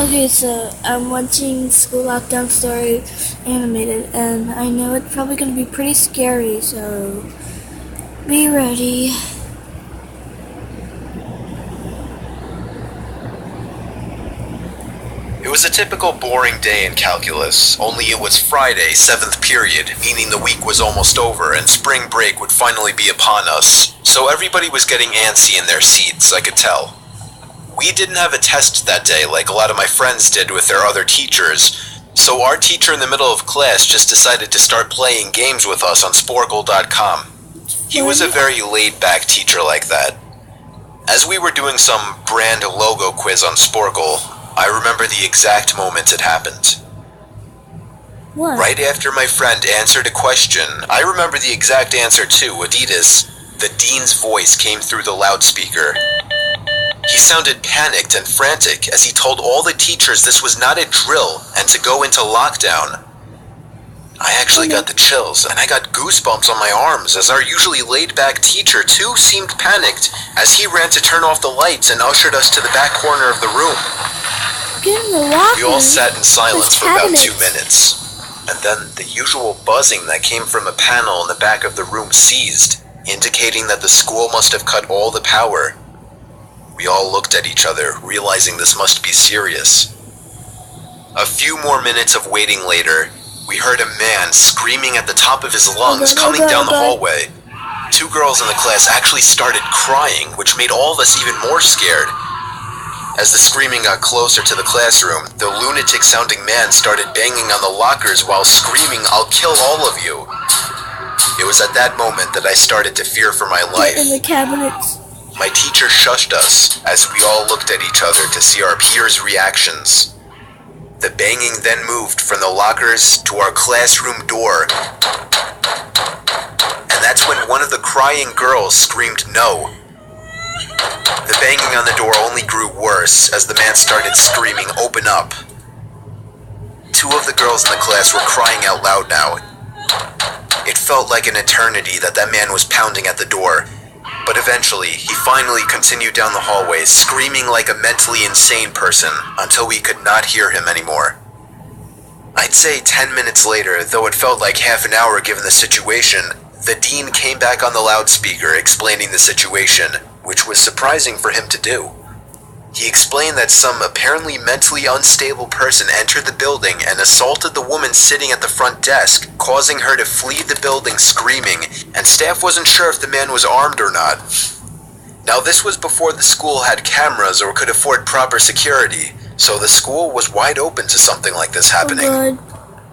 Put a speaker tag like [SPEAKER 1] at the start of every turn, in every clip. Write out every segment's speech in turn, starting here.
[SPEAKER 1] Okay, so I'm watching School Lockdown Story animated, and I know it's probably going to be pretty scary, so be ready.
[SPEAKER 2] It was a typical boring day in calculus, only it was Friday, 7th period, meaning the week was almost over and spring break would finally be upon us, so everybody was getting antsy in their seats, I could tell. We didn't have a test that day like a lot of my friends did with their other teachers, so our teacher in the middle of class just decided to start playing games with us on Sporkle.com. He was a very laid-back teacher like that. As we were doing some brand logo quiz on Sporkle, I remember the exact moment it happened.
[SPEAKER 1] What?
[SPEAKER 2] Right after my friend answered a question, I remember the exact answer too, Adidas. The dean's voice came through the loudspeaker. He sounded panicked and frantic as he told all the teachers this was not a drill and to go into lockdown. I actually got the chills and I got goosebumps on my arms as our usually laid-back teacher too seemed panicked as he ran to turn off the lights and ushered us to the back corner of the room.
[SPEAKER 1] Get in the locker.
[SPEAKER 2] We all sat in silence for about 2
[SPEAKER 1] minutes.
[SPEAKER 2] minutes, and then the usual buzzing that came from a panel in the back of the room ceased, indicating that the school must have cut all the power. We all looked at each other, realizing this must be serious. A few more minutes of waiting later, we heard a man screaming at the top of his lungs coming down the hallway. 2 girls in the class actually started crying, which made all of us even more scared. As the screaming got closer to the classroom, the lunatic-sounding man started banging on the lockers while screaming, "I'll kill all of you." It was at that moment that I started to fear for my life.
[SPEAKER 1] Get in the cabinets.
[SPEAKER 2] My teacher shushed us as we all looked at each other to see our peers' reactions. The banging then moved from the lockers to our classroom door. And that's when one of the crying girls screamed no. The banging on the door only grew worse as the man started screaming, "Open up." 2 of the girls in the class were crying out loud now. It felt like an eternity that man was pounding at the door, but eventually he finally continued down the hallway, screaming like a mentally insane person until we could not hear him anymore. I'd say 10 minutes later, though it felt like half an hour given the situation, the dean came back on the loudspeaker explaining the situation, which was surprising for him to do. He explained that some apparently mentally unstable person entered the building and assaulted the woman sitting at the front desk, causing her to flee the building screaming, and staff wasn't sure if the man was armed or not. Now this was before the school had cameras or could afford proper security, so the school was wide open to something like this happening.
[SPEAKER 1] Oh,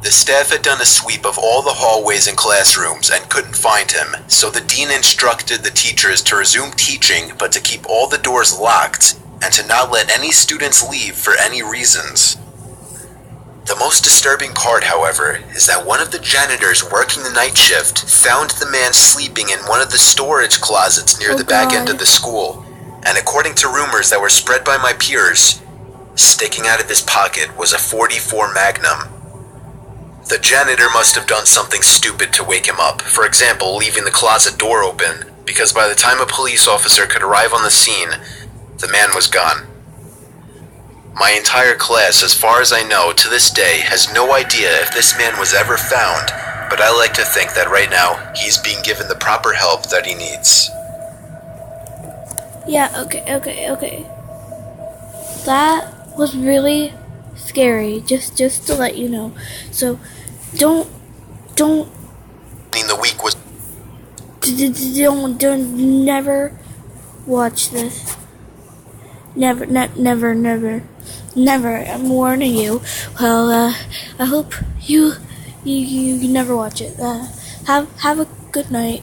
[SPEAKER 2] The staff had done a sweep of all the hallways and classrooms and couldn't find him, so the dean instructed the teachers to resume teaching but to keep all the doors locked and to not let any students leave for any reasons. The most disturbing part, however, is that one of the janitors working the night shift found the man sleeping in one of the storage closets near the back end of the school, and according to rumors that were spread by my peers, sticking out of his pocket was a .44 Magnum. The janitor must have done something stupid to wake him up, for example, leaving the closet door open, because by the time a police officer could arrive on the scene, the man was gone. My entire class, as far as I know, to this day, has no idea if this man was ever found, but I like to think that right now, he's being given the proper help that he needs.
[SPEAKER 1] yeah, okay. That was really scary, just to let you know. So, don't,
[SPEAKER 2] I mean, the week was...
[SPEAKER 1] never watch this. Never, I'm warning you. Well, I hope you never watch it. Have a good night.